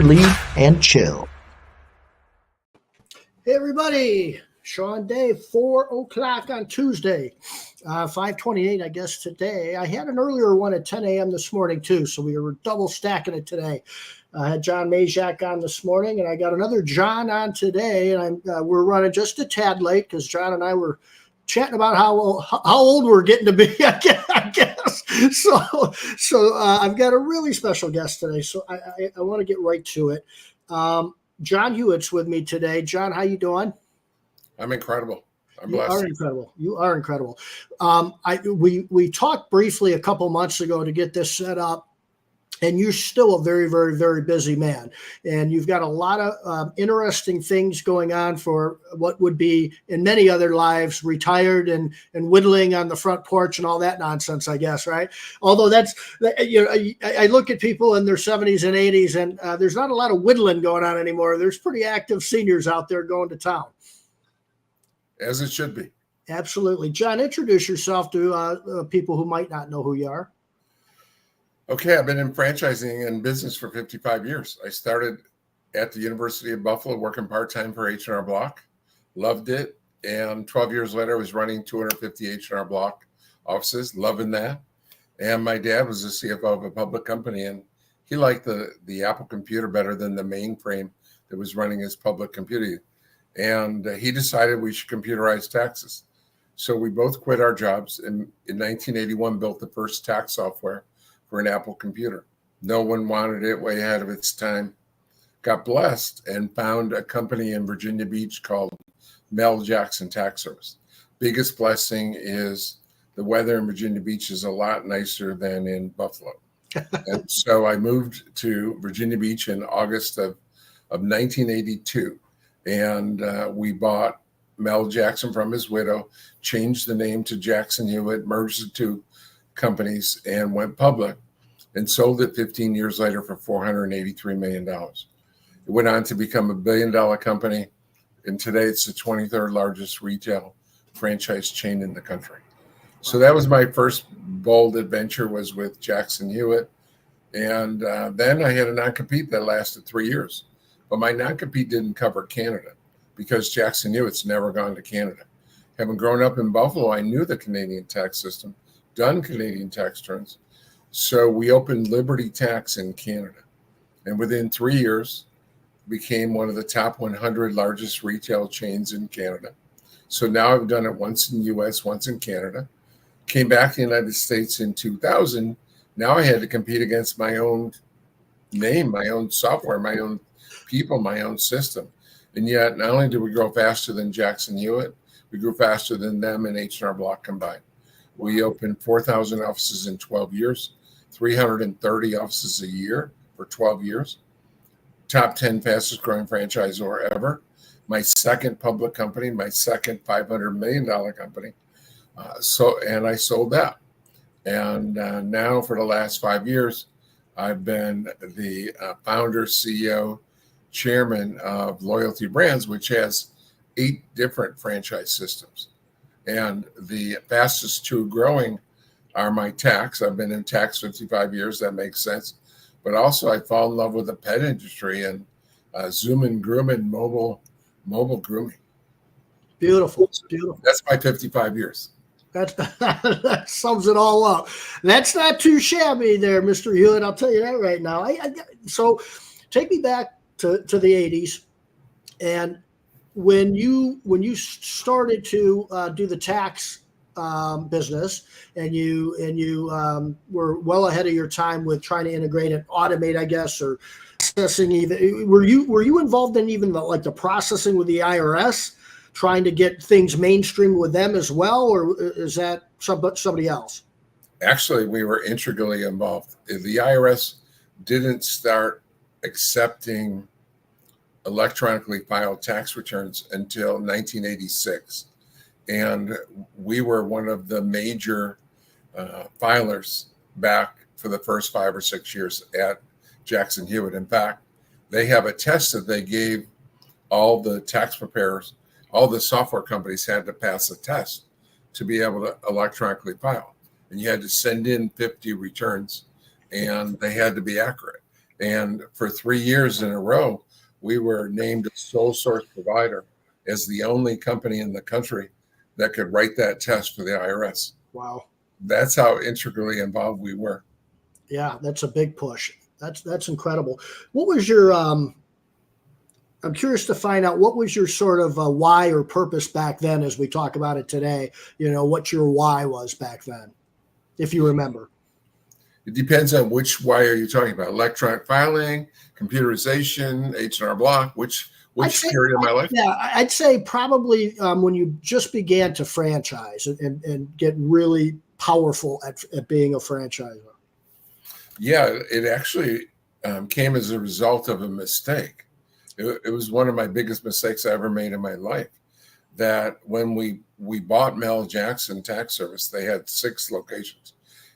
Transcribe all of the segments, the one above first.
leave, and chill. Hey everybody, Shawn Day, 4 o'clock on Tuesday, 5:28 I guess today. I had an earlier one at 10 a.m. this morning too, so we were double stacking it today. I had John Mazak on this morning, and I got another John on today, and we're running just a tad late because John and I were chatting about how old we're getting to be, I guess. So I've got a really special guest today, so I want to get right to it. John Hewitt's with me today. John, how you doing? I'm incredible. I'm blessed. You are incredible. We talked briefly a couple months ago to get this set up, and you're still a very, very, very busy man. And you've got a lot of interesting things going on for what would be, in many other lives, retired and whittling on the front porch and all that nonsense, I guess, right? Although I look at people in their 70s and 80s, and there's not a lot of whittling going on anymore. There's pretty active seniors out there going to town. As it should be. Absolutely. John, introduce yourself to people who might not know who you are. Okay, I've been in franchising and business for 55 years. I started at the University of Buffalo working part-time for H&R Block. Loved it. And 12 years later, I was running 250 H&R Block offices, loving that. And my dad was the CFO of a public company, and he liked the Apple computer better than the mainframe that was running his public computer. And he decided we should computerize taxes. So we both quit our jobs and in 1981 built the first tax software for an Apple computer. No one wanted it, way ahead of its time. Got blessed and found a company in Virginia Beach called Mel Jackson Tax Service. Biggest blessing is the weather in Virginia Beach is a lot nicer than in Buffalo. And so I moved to Virginia Beach in August of 1982. And we bought Mel Jackson from his widow, changed the name to Jackson Hewitt, merged the two companies, and went public, and sold it 15 years later for $483 million. It went on to become a $1 billion company, and today it's the 23rd largest retail franchise chain in the country. So that was my first bold adventure, was with Jackson Hewitt. And then I had a non-compete that lasted 3 years. But my non-compete didn't cover Canada because Jackson Hewitt's never gone to Canada. Having grown up in Buffalo, I knew the Canadian tax system, done Canadian tax returns. So we opened Liberty Tax in Canada. And within 3 years, became one of the top 100 largest retail chains in Canada. So now I've done it once in the U.S., once in Canada. Came back to the United States in 2000. Now I had to compete against my own name, my own software, my own people, my own system. And yet, not only did we grow faster than Jackson Hewitt, we grew faster than them and H&R Block combined. We opened 4,000 offices in 12 years, 330 offices a year for 12 years. Top 10 fastest growing franchisor ever. My second public company, my second $500 million company. And I sold that. And now for the last 5 years, I've been the founder, CEO, chairman of Loyalty Brands, which has 8 different franchise systems. And the fastest 2 growing are my tax. I've been in tax 55 years. That makes sense. But also I fall in love with the pet industry and Zoom and Groom and mobile grooming. Beautiful. Beautiful. That's my 55 years. That sums it all up. That's not too shabby there, Mr. Hewitt. I'll tell you that right now. So take me back to the 80s, and when you started to do the tax business, and you were well ahead of your time with trying to integrate and automate, I guess, or processing. Even were you involved in even the processing with the IRS, trying to get things mainstream with them as well, or is that somebody else? Actually, we were integrally involved. The IRS didn't start accepting electronically filed tax returns until 1986. And we were one of the major filers back for the first 5 or 6 years at Jackson Hewitt. In fact, they have a test that they gave all the tax preparers. All the software companies had to pass a test to be able to electronically file. And you had to send in 50 returns, and they had to be accurate. And for 3 years in a row, we were named a sole source provider as the only company in the country that could write that test for the IRS. Wow. That's how integrally involved we were. Yeah, that's a big push. That's incredible. What was your I'm curious to find out what was your sort of why or purpose back then as we talk about it today, what your why was back then, if you remember. It depends on which why are you talking about? Electronic filing, computerization, H&R Block, which period of my life? Yeah, I'd say probably when you just began to franchise and get really powerful at being a franchisor. Yeah, it actually came as a result of a mistake. It was one of my biggest mistakes I ever made in my life. That when we bought Mel Jackson Tax Service, they had 6 locations,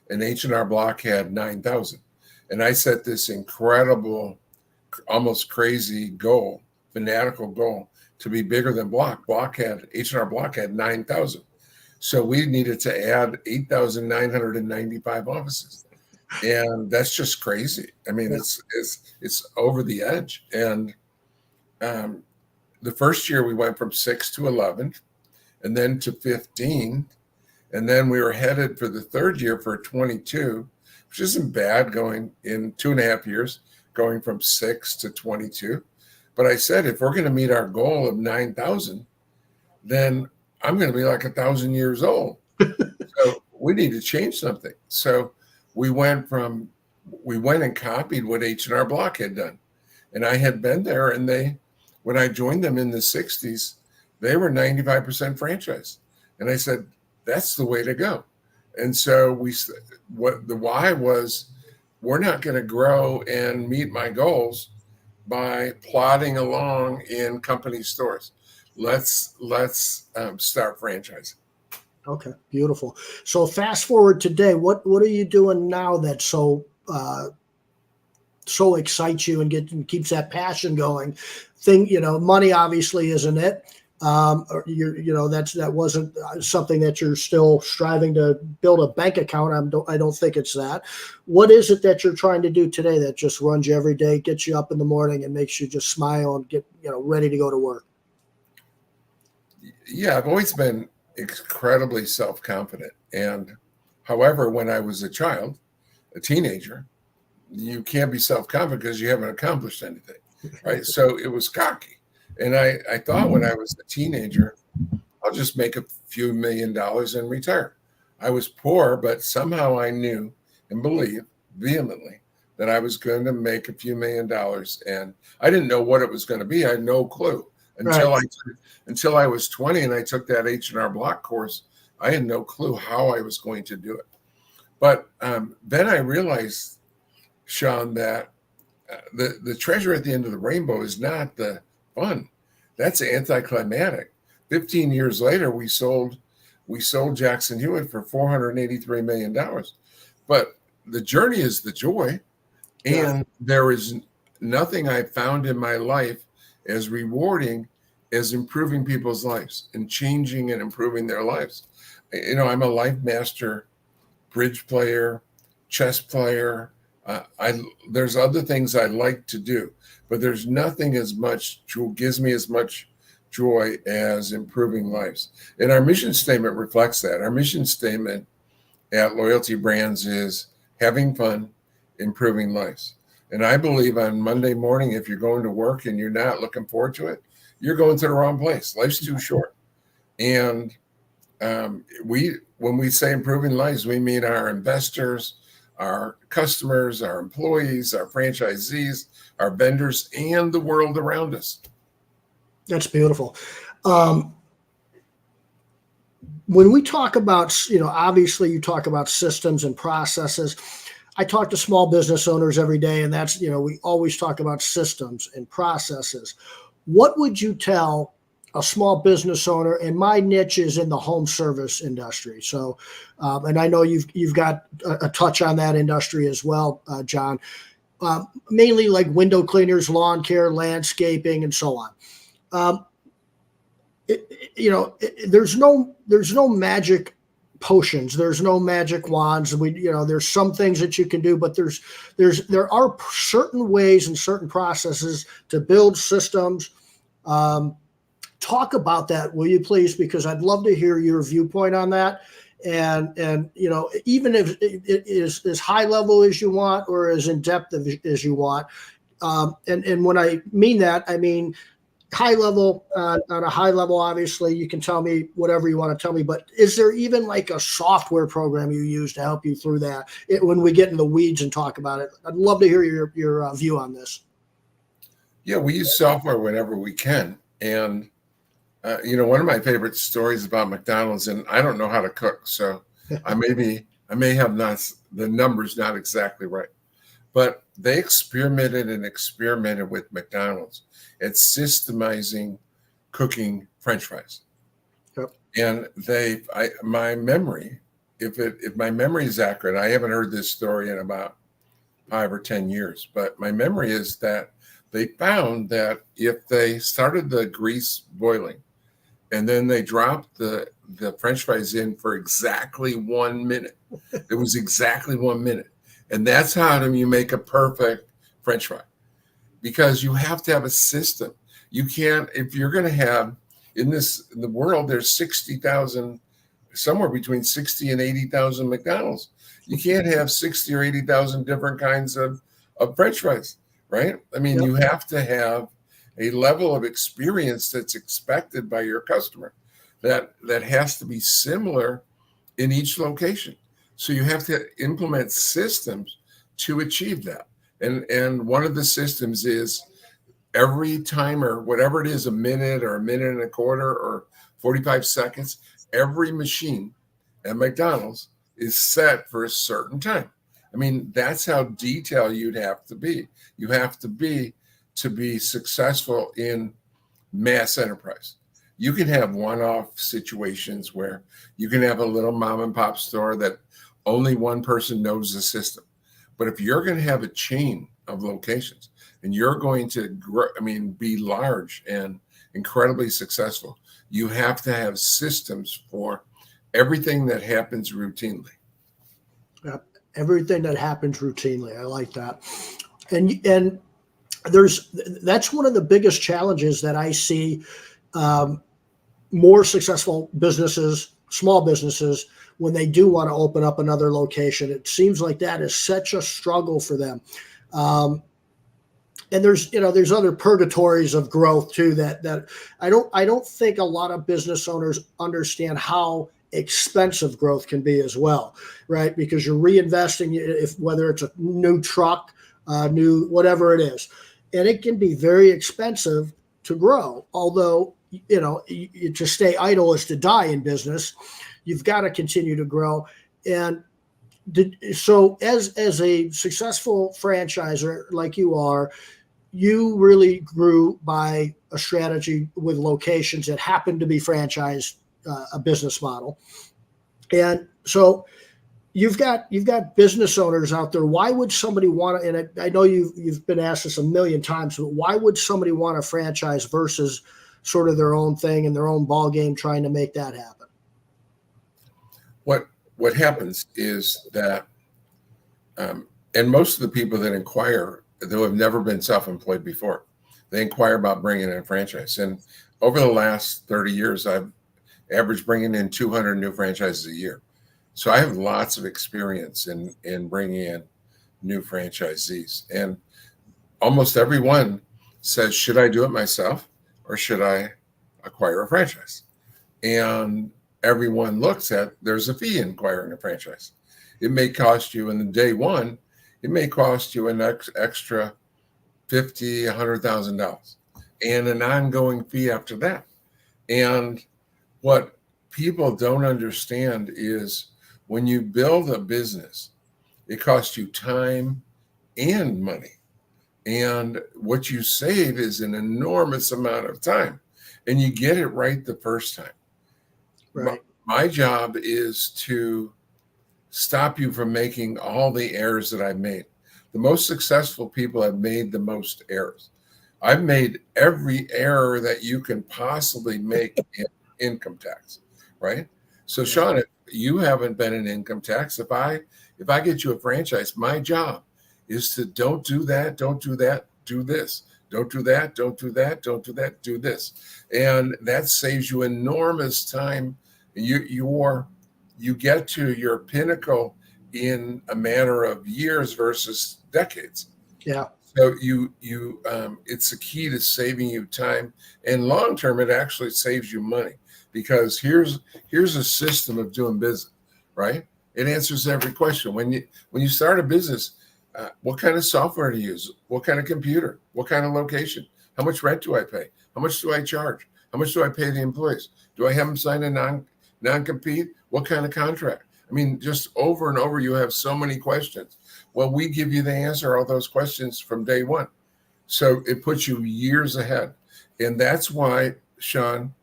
and H&R Block had 9,000. And I set this incredible, almost crazy goal, fanatical goal, to be bigger than Block. H&R Block had 9,000. So we needed to add 8,995 offices. And that's just crazy. I mean, it's over the edge. And the first year we went from 6 to 11, and then to 15. And then we were headed for the third year for 22, which isn't bad, going in 2.5 years, going from 6 to 22. But I said, if we're going to meet our goal of 9,000, then I'm going to be like 1,000 years old. So we need to change something. So we went and copied what H&R Block had done. And I had been there, and when I joined them in the 60s, they were 95% franchise. And I said, that's the way to go. And so the why was, we're not going to grow and meet my goals by plodding along in company stores. Let's start franchising. Okay, beautiful. So fast forward today, what are you doing now that so excites you and keeps that passion going? Money obviously isn't it. That wasn't something that you're still striving to build a bank account. I don't think it's that. What is it that you're trying to do today that just runs you every day, gets you up in the morning, and makes you just smile and get ready to go to work? Yeah, I've always been incredibly self-confident. And however, when I was a teenager, you can't be self-confident because you haven't accomplished anything, right? So it was cocky. And I thought when I was a teenager, I'll just make a few $1 million and retire. I was poor, but somehow I knew and believed vehemently that I was going to make a few $1 million. And I didn't know what it was going to be. I had no clue until I was 20 and I took that H&R Block course. I had no clue how I was going to do it. But then I realized, Shawn, that the treasure at the end of the rainbow is not the fun. That's anticlimactic. 15 years later, we sold Jackson Hewitt for $483 million. But the journey is the joy. And there is nothing I found in my life as rewarding as improving people's lives and changing and improving their lives. I'm a life master, bridge player, chess player. There's other things I like to do, but there's nothing gives me as much joy as improving lives. And our mission statement reflects that. Our mission statement at Loyalty Brands is having fun, improving lives. And I believe on Monday morning, if you're going to work and you're not looking forward to it, you're going to the wrong place. Life's too short. And when we say improving lives, we mean our investors, our customers, our employees, our franchisees, our vendors, and the world around us. That's beautiful. When we talk about, obviously you talk about systems and processes. I talk to small business owners every day, and that's, we always talk about systems and processes. What would you tell a small business owner? And my niche is in the home service industry. So, and I know you've got a touch on that industry as well, John, mainly like window cleaners, lawn care, landscaping, and so on. There's no magic potions. There's no magic wands. There's some things that you can do, but there are certain ways and certain processes to build systems. Talk about that, will you please? Because I'd love to hear your viewpoint on that. And even if it is as high level as you want or as in depth as you want. And when I mean that, I mean high level, on a high level, obviously you can tell me whatever you want to tell me, but is there even like a software program you use to help you through that when we get in the weeds and talk about it? I'd love to hear your view on this. Yeah, we use software whenever we can. And, one of my favorite stories about McDonald's, and I don't know how to cook, so I may have the numbers not exactly right, but they experimented with McDonald's at systemizing cooking French fries. Yep. And my memory, if my memory is accurate, I haven't heard this story in about 5 or 10 years, but my memory is that they found that if they started the grease boiling and then they dropped the French fries in for exactly 1 minute, it was exactly 1 minute. And that's how you make a perfect French fry, because you have to have a system. You can't, if you're going to have in the world, there's 60,000, somewhere between 60 and 80,000 McDonald's. You can't have 60 or 80,000 different kinds of French fries, right? I mean, Yep. You have to have a level of experience that's expected by your customer that has to be similar in each location. So you have to implement systems to achieve that. And one of the systems is every timer, whatever it is, a minute or a minute and a quarter or 45 seconds, every machine at McDonald's is set for a certain time. I mean, that's how detailed you'd have to be. You have to be successful in mass enterprise. You can have one-off situations where you can have a little mom and pop store that only one person knows the system. But if you're going to have a chain of locations and you're going to be large and incredibly successful, you have to have systems for everything that happens routinely. Yep. Everything that happens routinely. I like that. And that's one of the biggest challenges that I see. More successful businesses, small businesses, when they do want to open up another location, it seems like that is such a struggle for them. And there's other purgatories of growth too that I don't think a lot of business owners understand how expensive growth can be as well, right? Because you're reinvesting, whether it's a new truck, new whatever it is, and it can be very expensive to grow. Although to stay idle is to die in business. You've got to continue to grow. And so as a successful franchisor like you are, you really grew by a strategy with locations that happened to be franchised, a business model. And so you've got business owners out there. Why would somebody want to, and I know you've been asked this a million times, but why would somebody want to franchise versus sort of their own thing and their own ball game trying to make that happen? What happens is that, and most of the people that inquire, who have never been self-employed before, they inquire about bringing in a franchise. And over the last 30 years, I've averaged bringing in 200 new franchises a year. So I have lots of experience in bringing in new franchisees. And almost everyone says, should I do it myself or should I acquire a franchise? And everyone looks at, there's a fee in acquiring a franchise. It may cost you in the day one, it may cost you an extra $50,000, $100,000 and an ongoing fee after that. And what people don't understand is when you build a business, it costs you time and money. And what you save is an enormous amount of time. And you get it right the first time. Right. My job is to stop you from making all the errors that I've made. The most successful people have made the most errors. I've made every error that you can possibly make in income tax, right? So Shawn, you haven't been in income tax. If I get you a franchise, my job is to don't do that, do this. Don't do that, don't do that, don't do that, do this. And that saves you enormous time. You get to your pinnacle in a matter of years versus decades. Yeah. So it's the key to saving you time, and long term, it actually saves you money, because here's a system of doing business, right? It answers every question. When you start a business, what kind of software to use? What kind of computer? What kind of location? How much rent do I pay? How much do I charge? How much do I pay the employees? Do I have them sign a non-compete? What kind of contract? I mean, just over and over, you have so many questions. Well, we give you the answer to all those questions from day one. So it puts you years ahead. And that's why, Shawn,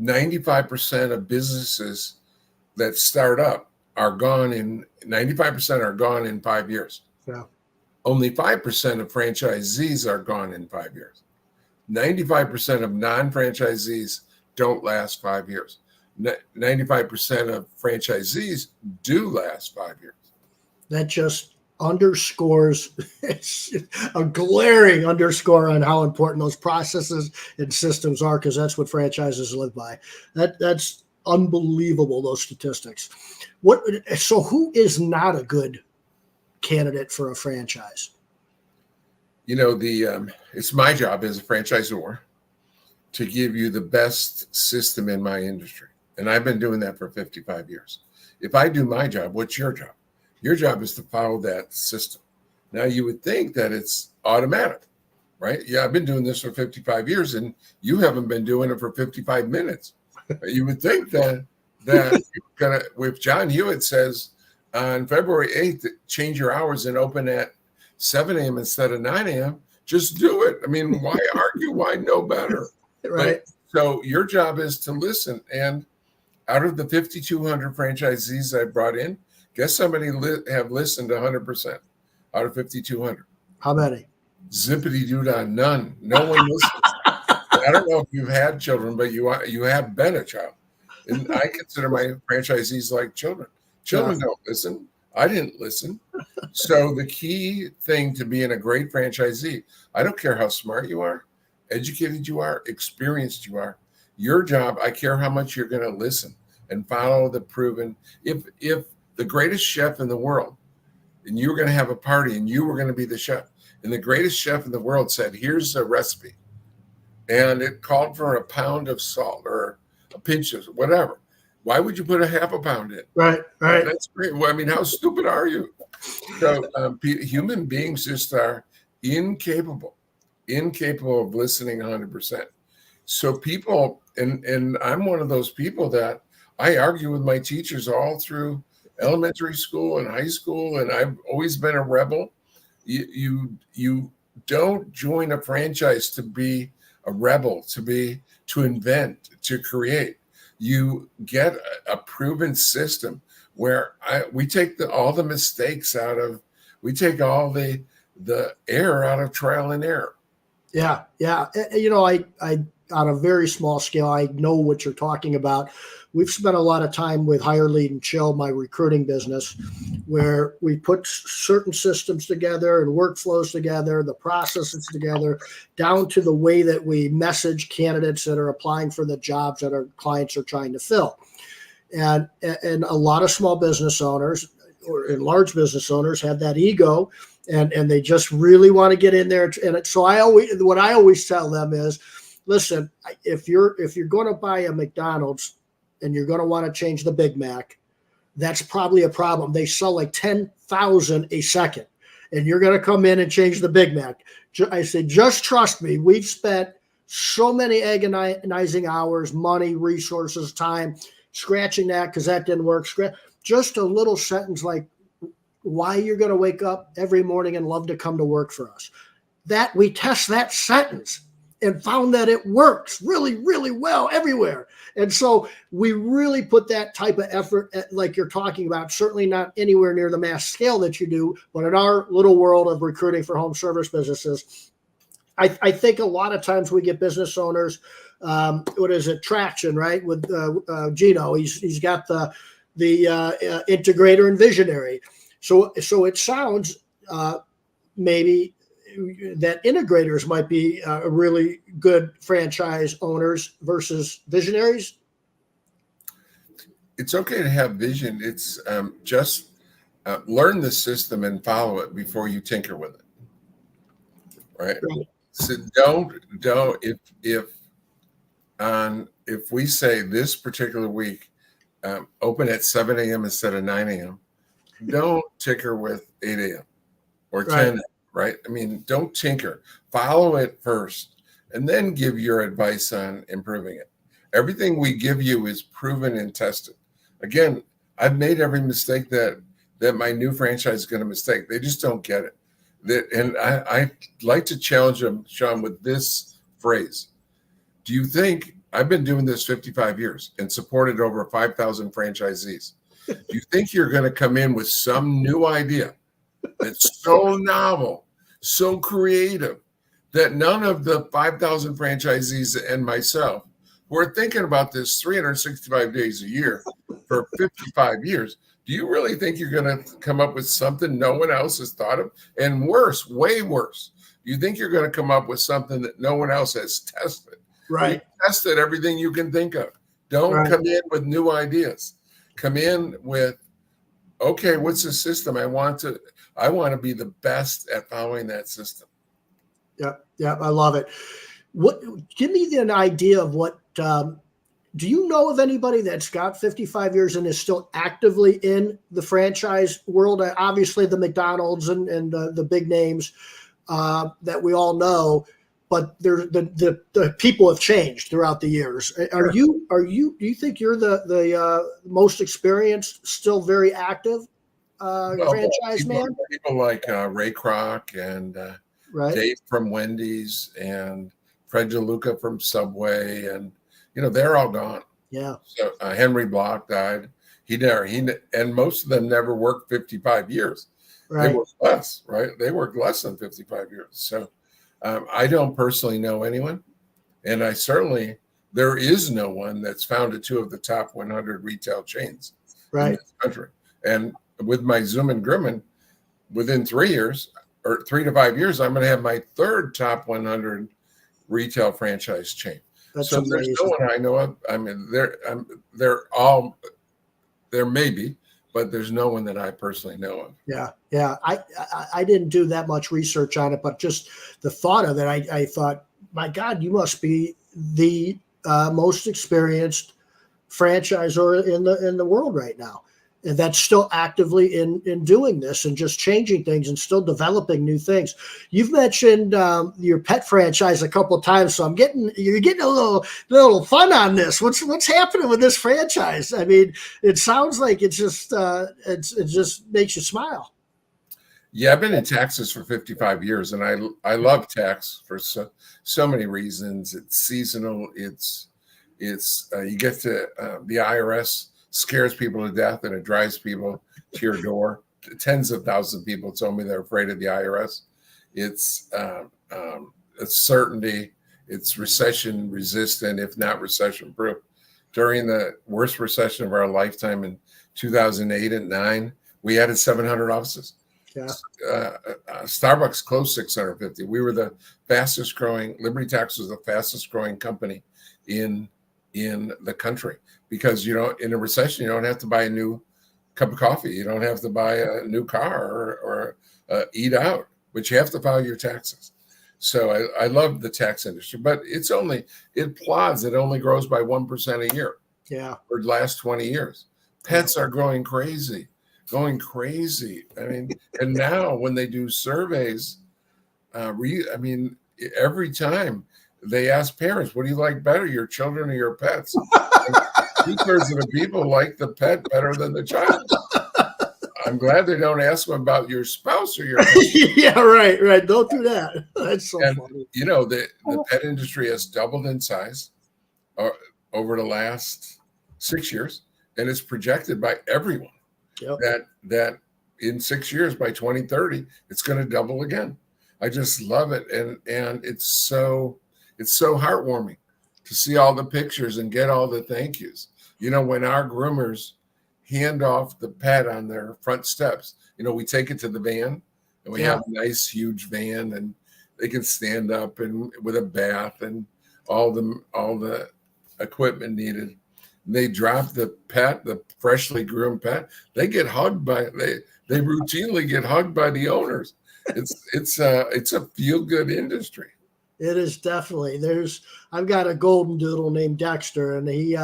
95% of businesses that start up are gone in 5 years. Yeah. Only 5% of franchisees are gone in 5 years. 95% of non-franchisees don't last 5 years. 95% of franchisees do last 5 years. That just underscores, it's a glaring underscore on how important those processes and systems are, because that's what franchises live by. That's unbelievable, those statistics. So who is not a good candidate for a franchise? It's my job as a franchisor to give you the best system in my industry. And I've been doing that for 55 years. If I do my job, what's your job? Your job is to follow that system. Now, you would think that it's automatic, right? Yeah, I've been doing this for 55 years, and you haven't been doing it for 55 minutes. You would think that you're gonna, if John Hewitt says on February 8th, change your hours and open at 7 a.m. instead of 9 a.m., just do it. I mean, why argue? Why know better? Right. So your job is to listen. And out of the 5,200 franchisees I brought in, guess how many have listened 100% out of 5,200? How many? Zippity doo dah, none. No one listens. I don't know if you've had children, but you have been a child. And I consider my franchisees like children. Children don't listen. I didn't listen. So the key thing to being a great franchisee, I don't care how smart you are, educated you are, experienced you are. Your job, I care how much you're going to listen and follow the proven. If the greatest chef in the world, and you were going to have a party and you were going to be the chef, and the greatest chef in the world said, here's a recipe, and it called for a pound of salt or a pinch of whatever, why would you put a half a pound in? Right. That's great. Well, I mean, how stupid are you? So human beings just are incapable of listening 100%. So people, and I'm one of those people that I argue with my teachers all through elementary school and high school, and I've always been a rebel. You don't join a franchise to be a rebel, to invent, to create. You get a proven system where we take all the mistakes out of, we take all the error out of trial and error. Yeah. I on a very small scale, I know what you're talking about. We've spent a lot of time with Hire, Lead, and Chill, my recruiting business, where we put certain systems together and workflows together, the processes together, down to the way that we message candidates that are applying for the jobs that our clients are trying to fill. And a lot of small business owners and large business owners have that ego, and they just really want to get in there. And so what I always tell them is, listen, if you're going to buy a McDonald's and you're going to want to change the Big Mac, that's probably a problem. They sell like 10,000 a second, and you're going to come in and change the Big Mac. I say, just trust me. We've spent so many agonizing hours, money, resources, time, scratching that because that didn't work. Just a little sentence like why you're going to wake up every morning and love to come to work for us. That we test that sentence and found that it works really, really well everywhere. And so we really put that type of effort, like you're talking about, certainly not anywhere near the mass scale that you do, but in our little world of recruiting for home service businesses, I think a lot of times we get business owners, traction, right? With Gino, he's got the the integrator and visionary. So it sounds maybe that integrators might be really good franchise owners versus visionaries. It's okay to have vision. It's just learn the system and follow it before you tinker with it. Right. So don't if we say this particular week open at 7 a.m. instead of 9 a.m., don't tinker with 8 a.m. or 10, right? I mean, don't tinker. Follow it first and then give your advice on improving it. Everything we give you is proven and tested. Again, I've made every mistake that my new franchise is going to mistake. They just don't get it. And I like to challenge them, Shawn, with this phrase. Do you think I've been doing this 55 years and supported over 5,000 franchisees? Do you think you're going to come in with some new idea that's so novel, so creative, that none of the 5,000 franchisees and myself who are thinking about this 365 days a year for 55 years, do you really think you're going to come up with something no one else has thought of? And worse, way worse, you think you're going to come up with something that no one else has tested? Right. You tested everything you can think of. Don't come in with new ideas. Come in with, okay, what's the system? I want to be the best at following that system. Yeah, I love it. Give me an idea of what. Do you know of anybody that's got 55 years and is still actively in the franchise world? Obviously, the McDonald's and the big names that we all know, but the people have changed throughout the years. Do you think you're the most experienced, still very active franchise man? People like Ray Kroc and Dave from Wendy's and Fred DeLuca from Subway, and they're all gone. Yeah. So Henry Block died. And most of them never worked 55 years. Right. They worked less, right? They worked less than 55 years. So I don't personally know anyone. And there is no one that's founded 2 of the top 100 retail chains in this country. And with my Zoom and Grumman, within 3 years or 3 to 5 years, I'm going to have my 3rd top 100 retail franchise chain. That's so amazing. There's no one I know of. I mean, there may be, but there's no one that I personally know of. Yeah. I didn't do that much research on it, but just the thought of it, I thought, my God, you must be the most experienced franchisor in the world right now. And that's still actively in doing this and just changing things and still developing new things. You've mentioned your pet franchise a couple of times, so you're getting a little fun on this. What's happening with this franchise? I mean, it sounds like it just makes you smile. Yeah, I've been in taxes for 55 years, and I love tax for so many reasons. It's seasonal. It's you get to the IRS scares people to death, and it drives people to your door. Tens of thousands of people told me they're afraid of the IRS. It's certainty. It's recession resistant, if not recession proof. During the worst recession of our lifetime in 2008 and 9, we added 700 offices. Yeah. Starbucks closed 650. We were the fastest growing. Liberty Tax was the fastest growing company in the country, because in a recession, you don't have to buy a new cup of coffee. You don't have to buy a new car or eat out, but you have to file your taxes. So I love the tax industry, but it plods. It only grows by 1% a year. Yeah. For the last 20 years. Pets are going crazy. I mean, and now when they do surveys, every time they ask parents, what do you like better, your children or your pets? 2/3 of the people like the pet better than the child. I'm glad they don't ask them about your spouse or your pet. Yeah, right. Don't do that. That's so funny. The pet industry has doubled in size over the last 6 years, and it's projected by everyone that in 6 years, by 2030, it's going to double again. I just love it, and it's so heartwarming to see all the pictures and get all the thank yous. When our groomers hand off the pet on their front steps. We take it to the van, and we have a nice huge van, and they can stand up and with a bath and all the equipment needed. They drop the pet, the freshly groomed pet. They get hugged they routinely get hugged by the owners. It's a feel good industry. It is definitely. I've got a golden doodle named Dexter, and he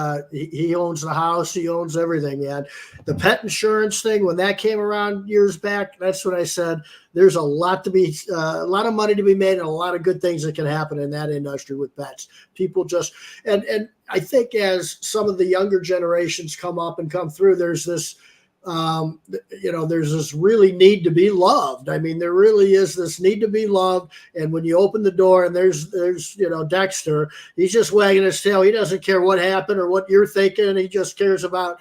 owns the house. He owns everything, man. The pet insurance thing, when that came around years back, that's what I said. There's a lot of money to be made, and a lot of good things that can happen in that industry with pets. People just, and I think as some of the younger generations come up and come through, there's this, there's this really need to be loved. I mean, there really is this need to be loved. And when you open the door and there's Dexter, he's just wagging his tail. He doesn't care what happened or what you're thinking. He just cares about,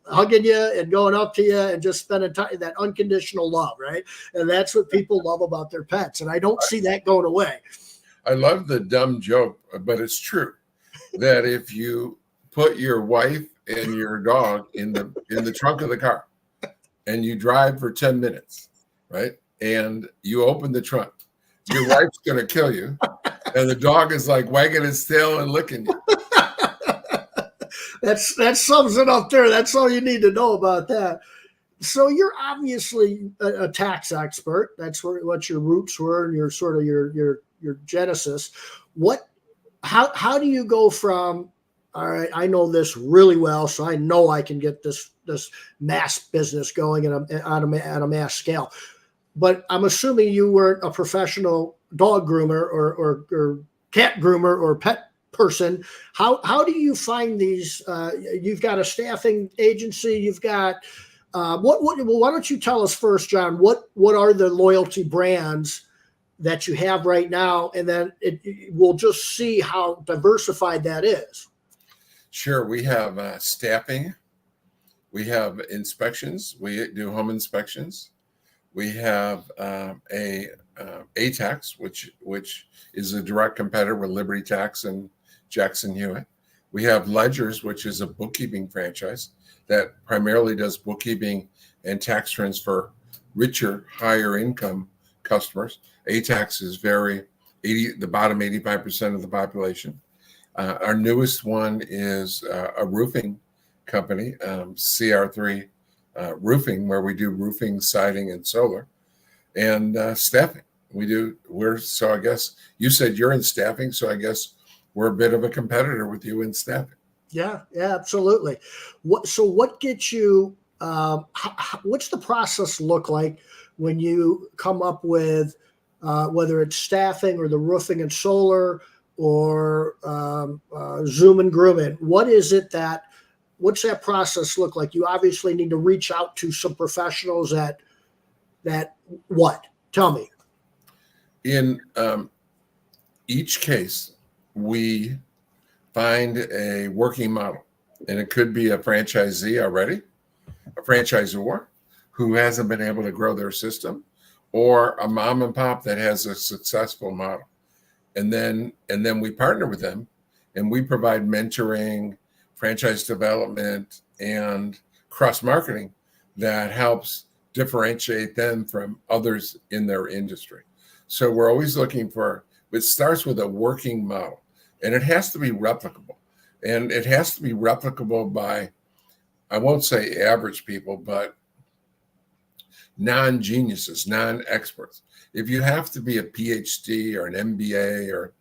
hugging you and going up to you and just spending time, that unconditional love. Right. And that's what people love about their pets. And I don't see that going away. I love the dumb joke, but it's true that if you put your wife and your dog in the trunk of the car and you drive for 10 minutes, right? And you open the trunk, your wife's going to kill you. And the dog is like wagging his tail and licking you. That sums it up there. That's all you need to know about that. So you're obviously a tax expert. That's what your roots were and your sort of your genesis. How do you go from, all right, I know this really well, so I know I can get this mass business going at a mass scale. But I'm assuming you weren't a professional dog groomer or cat groomer or pet person. How do you find these? You've got a staffing agency. You've got well, why don't you tell us first, John? What are the loyalty brands that you have right now, and then we'll just see how diversified that is. Sure. We have staffing. We have inspections. We do home inspections. We have ATAX, which is a direct competitor with Liberty Tax and Jackson Hewitt. We have Ledgers, which is a bookkeeping franchise that primarily does bookkeeping and tax transfer, richer, higher income customers. ATAX is the bottom 85% of the population. Our newest one is a roofing company, CR3 Roofing, where we do roofing, siding, and solar, and staffing. So I guess you said you're in staffing, so I guess we're a bit of a competitor with you in staffing. Yeah, absolutely. What gets you? What's the process look like when you come up with whether it's staffing or the roofing and solar or Zoom and grooming? What's that process look like? You obviously need to reach out to some professionals that what? Tell me. In each case, we find a working model, and it could be a franchisee already, a franchisor who hasn't been able to grow their system, or a mom and pop that has a successful model. And then we partner with them, and we provide mentoring, franchise development, and cross-marketing that helps differentiate them from others in their industry. So we're always looking it starts with a working model, and it has to be replicable. And it has to be replicable by, I won't say average people, but non-geniuses, non-experts. If you have to be a PhD or an MBA or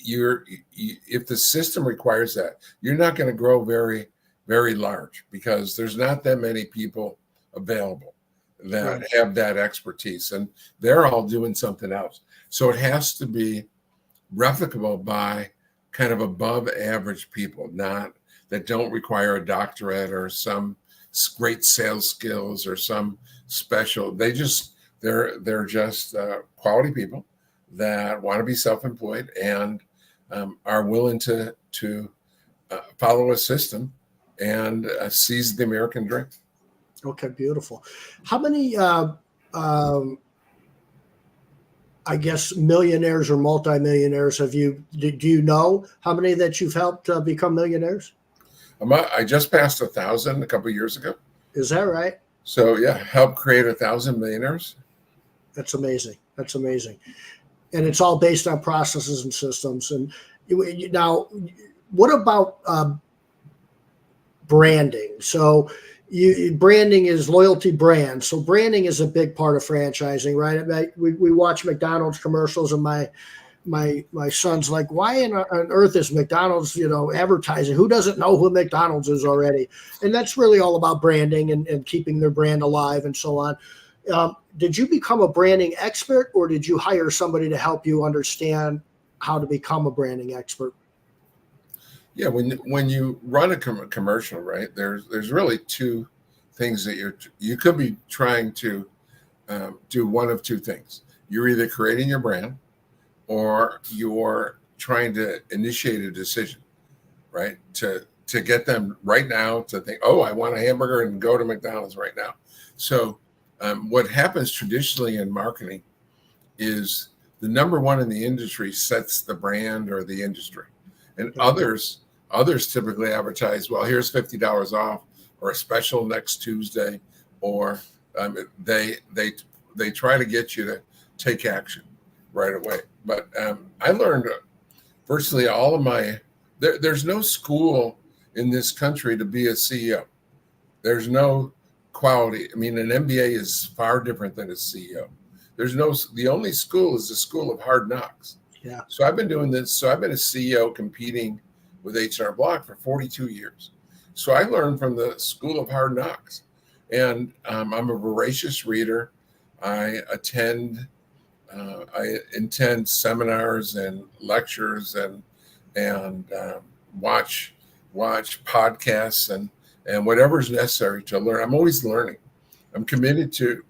if the system requires that, you're not going to grow very, very large because there's not that many people available that have that expertise, and they're all doing something else. So it has to be replicable by kind of above average people, not that don't require a doctorate or some great sales skills or some special. They're just quality people that want to be self-employed and are willing to follow a system and seize the American dream. Okay, beautiful. How many, I guess, millionaires or multimillionaires do you know how many that you've helped become millionaires? I just passed 1,000 a couple of years ago. Is that right? So yeah, help create 1,000 millionaires. That's amazing. That's amazing. And it's all based on processes and systems. And now, what about branding? So branding is loyalty brand. So branding is a big part of franchising, right? We watch McDonald's commercials, and my son's like, why on earth is McDonald's, advertising? Who doesn't know who McDonald's is already? And that's really all about branding and keeping their brand alive and so on. Did you become a branding expert, or did you hire somebody to help you understand how to become a branding expert? Yeah, when you run a commercial, right? There's really two things that you could be trying to do one of two things. You're either creating your brand, or you're trying to initiate a decision, right? To get them right now to think, oh, I want a hamburger, and go to McDonald's right now. So what happens traditionally in marketing is the number one in the industry sets the brand or the industry, and others typically advertise, well, here's $50 off, or a special next Tuesday, or they try to get you to take action right away. But I learned virtually all of there's no school in this country to be a CEO. There's no quality. I mean, an MBA is far different than a CEO. The only school is the school of hard knocks. Yeah. So I've been doing this. So I've been a CEO competing with H&R Block for 42 years. So I learned from the school of hard knocks, and I'm a voracious reader. I attend seminars and lectures and watch podcasts and whatever's necessary to learn. I'm always learning. I'm committed to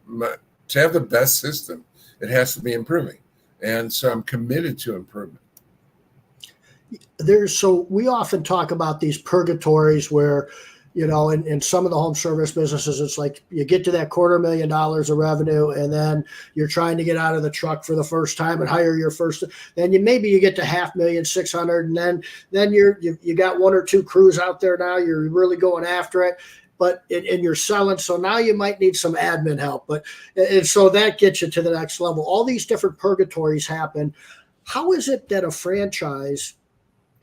have the best system. It has to be improving, and so I'm committed to improvement. So we often talk about these purgatories where, in some of the home service businesses, it's like you get to that $250,000 of revenue, and then you're trying to get out of the truck for the first time and hire your first. Then you get to $500,600, and then you got one or two crews out there now. You're really going after it, and you're selling. So now you might need some admin help, and so that gets you to the next level. All these different purgatories happen. How is it that a franchise,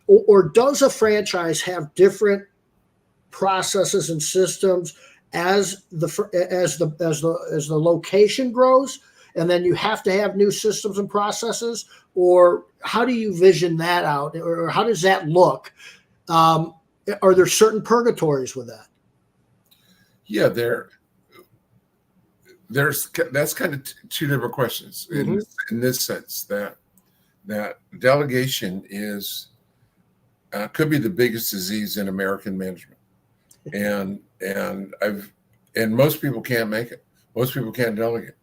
or does a franchise have different processes and systems as the location grows, and then you have to have new systems and processes? Or how do you vision that out, or how does that look? Are there certain purgatories with that? Yeah, that's kind of two different questions in this sense, that delegation is could be the biggest disease in American management, and most people can't make it. Most people can't delegate,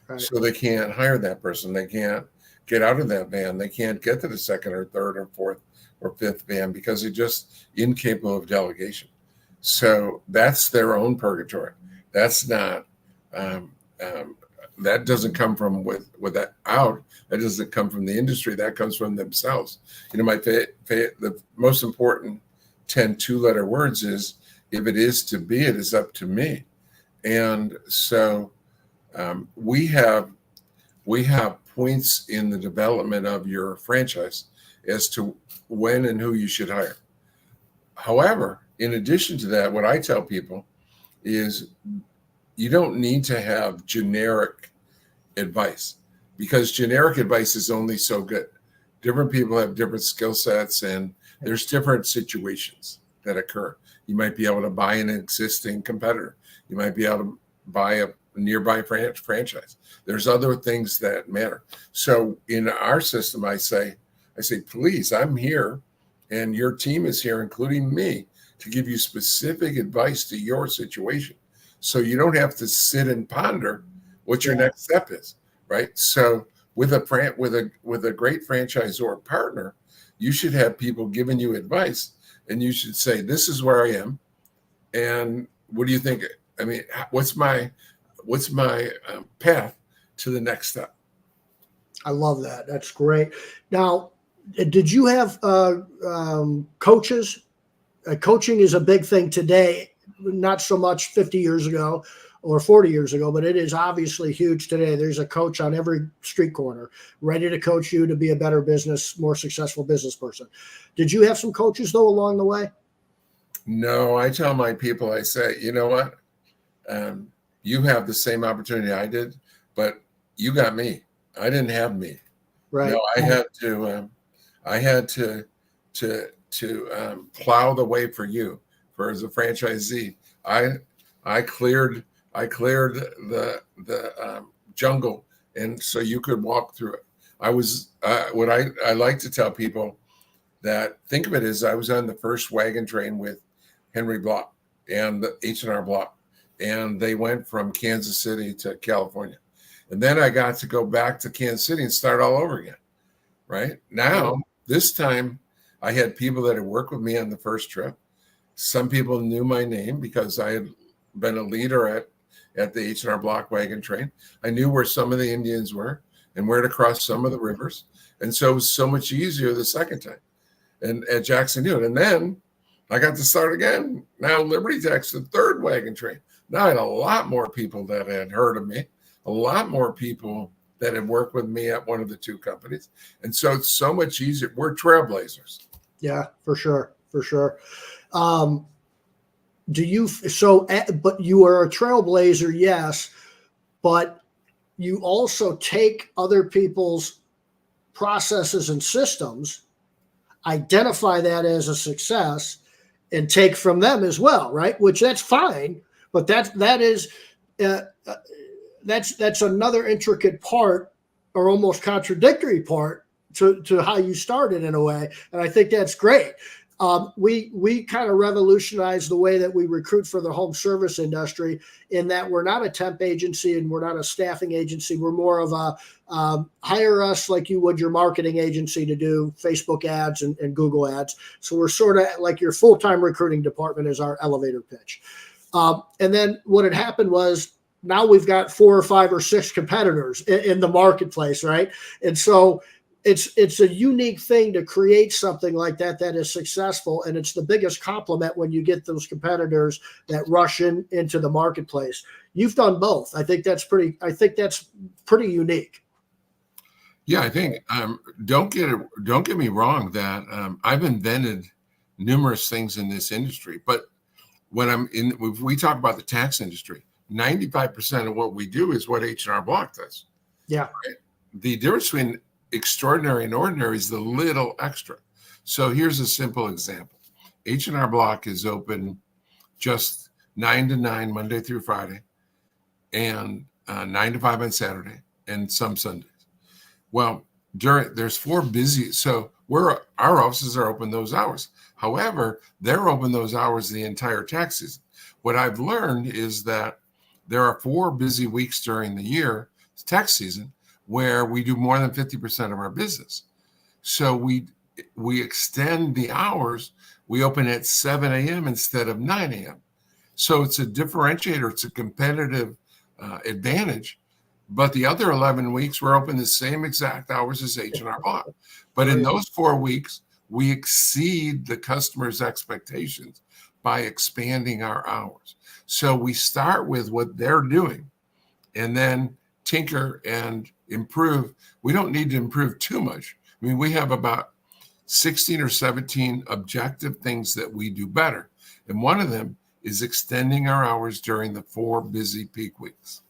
right. So they can't hire that person. They can't get out of that van. They can't get to the second or third or fourth or fifth van because they're just incapable of delegation. So that's their own purgatory. That's not that doesn't come from with that out. That doesn't come from the industry. That comes from themselves. The most important 10 two-letter words is, if it is to be, it is up to me. And so we have points in the development of your franchise as to when and who you should hire. However, in addition to that, what I tell people is you don't need to have generic advice, because generic advice is only so good. Different people have different skill sets, and there's different situations that occur. You might be able to buy an existing competitor. You might be able to buy a nearby franchise. There's other things that matter. So in our system, I say, please, I'm here, and your team is here, including me, to give you specific advice to your situation. So you don't have to sit and ponder what your next step is, right? So with a great franchisor partner, you should have people giving you advice, and you should say, this is where I am, and what do you think? I mean, what's my path to the next step? I love that. That's great. Now, did you have coaches coaching is a big thing today, not so much 50 years ago or 40 years ago, but it is obviously huge today. There's a coach on every street corner ready to coach you to be a better business, more successful business person. Did you have some coaches, though, along the way? No, I tell my people, I say, you know what? You have the same opportunity I did, but you got me. I didn't have me. Right. No, I had to plow the way for you. For as a franchisee, I cleared the jungle, and so you could walk through it. I was what I like to tell people that think of it as I was on the first wagon train with Henry Block and the H&R Block, and they went from Kansas City to California, and then I got to go back to Kansas City and start all over again. Right now, this time I had people that had worked with me on the first trip. Some people knew my name because I had been a leader at the H&R Block wagon train. I knew where some of the Indians were and where to cross some of the rivers. And so it was so much easier the second time and at Jackson Hewitt. And then I got to start again. Now Liberty Tech's the third wagon train. Now I had a lot more people that had heard of me, a lot more people that had worked with me at one of the two companies. And so it's so much easier. We're trailblazers. Yeah, for sure. For sure. But you are a trailblazer, yes, but you also take other people's processes and systems, identify that as a success, and take from them as well, right? Which that's fine, but that's another intricate part, or almost contradictory part to how you started in a way, and I think that's great. We kind of revolutionized the way that we recruit for the home service industry, in that we're not a temp agency and we're not a staffing agency. We're more of a hire us like you would your marketing agency to do Facebook ads and Google ads. So we're sort of like your full-time recruiting department is our elevator pitch. And then what had happened was now we've got 4 or 5 or 6 competitors in the marketplace, right? And so it's a unique thing to create something like that is successful, and it's the biggest compliment when you get those competitors that rush into the marketplace. You've done both. I think that's pretty unique. Yeah, I think don't get me wrong that I've invented numerous things in this industry, but if we talk about the tax industry, 95% of what we do is what H&R Block does. Yeah. Right? The difference between extraordinary and ordinary is the little extra. So here's a simple example. H&R Block is open just 9 to 9 Monday through Friday, and 9 to 5 on Saturday, and some Sundays. Well, there's 4 busy, so our offices are open those hours. However, they're open those hours the entire tax season. What I've learned is that there are 4 busy weeks during the year, tax season, where we do more than 50% of our business. So we extend the hours. We open at 7 a.m. instead of 9 a.m. So it's a differentiator. It's a competitive advantage. But the other 11 weeks, we're open the same exact hours as H&R Block. But in those 4 weeks, we exceed the customer's expectations by expanding our hours. So we start with what they're doing and then tinker and improve. We don't need to improve too much. I mean, we have about 16 or 17 objective things that we do better. And one of them is extending our hours during the 4 busy peak weeks.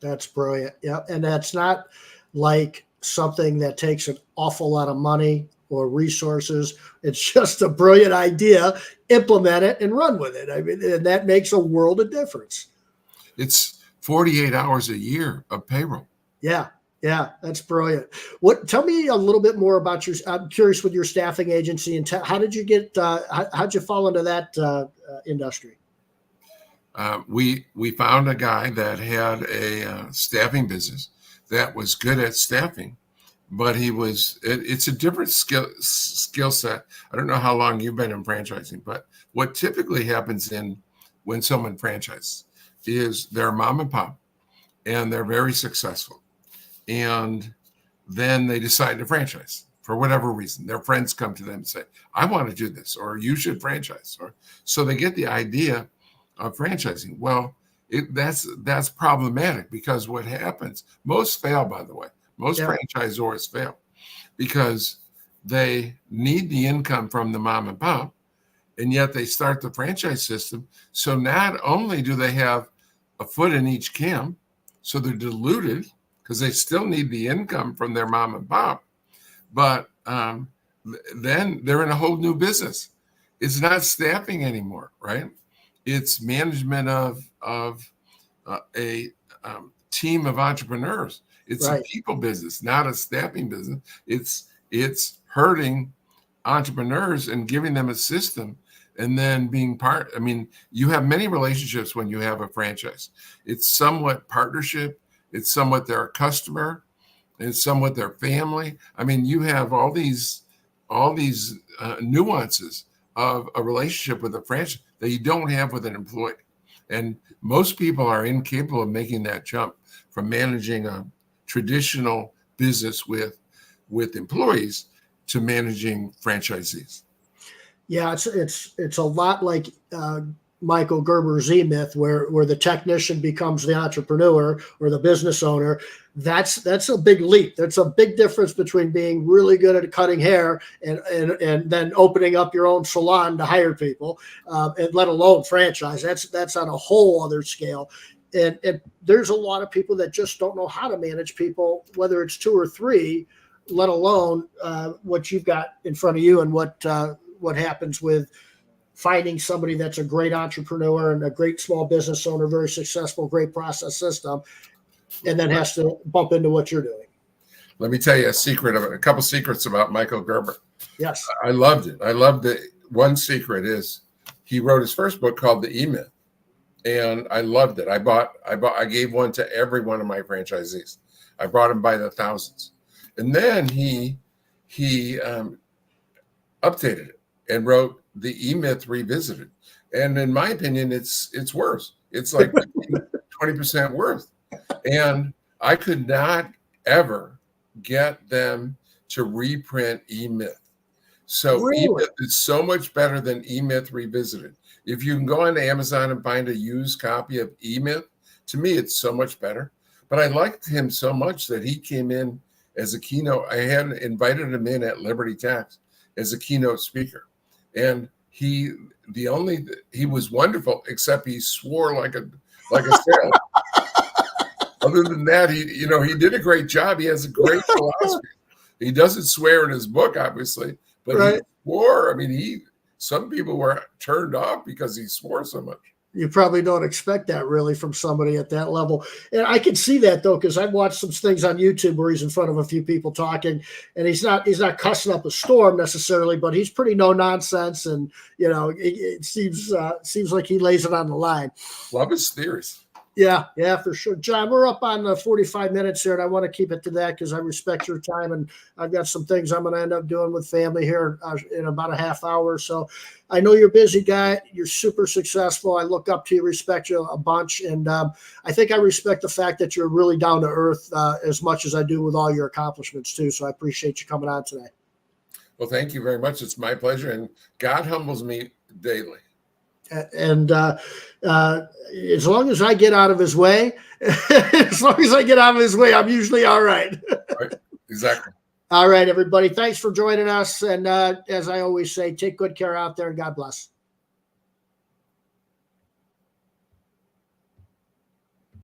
That's brilliant. Yeah. And that's not like something that takes an awful lot of money or resources. It's just a brilliant idea. Implement it and run with it. I mean, and that makes a world of difference. It's 48 hours a year of payroll. Yeah. Yeah. That's brilliant. Tell me a little bit more about I'm curious with your staffing agency, and how did you get, how'd you fall into that industry? We found a guy that had a staffing business that was good at staffing, but it's a different skill set. I don't know how long you've been in franchising, but what typically happens when someone franchises is they're mom and pop and they're very successful. And then they decide to franchise for whatever reason. Their friends come to them and say, I want to do this, or you should franchise. Or so they get the idea of franchising. Well, that's problematic, because what happens, most fail, by the way. Most franchisors fail because they need the income from the mom and pop, and yet they start the franchise system. So not only do they have a foot in each camp, so they're diluted because they still need the income from their mom and pop, but then they're in a whole new business. It's not staffing anymore, right? It's management of a team of entrepreneurs. It's a people business, not a staffing business. It's hurting entrepreneurs and giving them a system, and then being part. I mean, you have many relationships when you have a franchise. It's somewhat partnership. It's somewhat their customer. It's somewhat their family. I mean, you have all these nuances of a relationship with a franchise that you don't have with an employee. And most people are incapable of making that jump from managing a traditional business with employees to managing franchisees. Yeah, it's a lot like Michael Gerber's E-Myth, where the technician becomes the entrepreneur or the business owner. That's a big leap. That's a big difference between being really good at cutting hair and then opening up your own salon to hire people, and let alone franchise. That's on a whole other scale. And there's a lot of people that just don't know how to manage people, whether it's 2 or 3, let alone what you've got in front of you and what happens with finding somebody that's a great entrepreneur and a great small business owner, very successful, great process system, and then has to bump into what you're doing. Let me tell you a couple secrets about Michael Gerber. Yes. I loved it. I loved it. One secret is he wrote his first book called The E-Myth, and I loved it. I gave one to every one of my franchisees. I brought them by the thousands. And then he updated it and wrote The E-Myth Revisited. And in my opinion, it's worse. It's like 20% worse. And I could not ever get them to reprint E-Myth. So really? E-Myth is so much better than E-Myth Revisited. If you can go on Amazon and find a used copy of E-Myth, to me, it's so much better. But I liked him so much that he came in as a keynote. I had invited him in at Liberty Tax as a keynote speaker. And he was wonderful, except he swore like a sailor. Other than that, he did a great job. He has a great philosophy. He doesn't swear in his book, obviously, but he swore. I mean, some people were turned off because he swore so much. You probably don't expect that really from somebody at that level. And I can see that though, because I've watched some things on YouTube where he's in front of a few people talking, and he's not cussing up a storm necessarily, but he's pretty no nonsense. And, it seems like he lays it on the line. Love his theories. Yeah, for sure. John, we're up on 45 minutes here, and I want to keep it to that because I respect your time, and I've got some things I'm going to end up doing with family here in about a half hour. So I know you're a busy guy. You're super successful. I look up to you, respect you a bunch, and I think I respect the fact that you're really down to earth as much as I do with all your accomplishments too. So I appreciate you coming on today. Well, thank you very much. It's my pleasure, and God humbles me daily. And as long as I get out of his way, I'm usually all right. Right. Exactly. All right, everybody. Thanks for joining us. And as I always say, take good care out there, and God bless.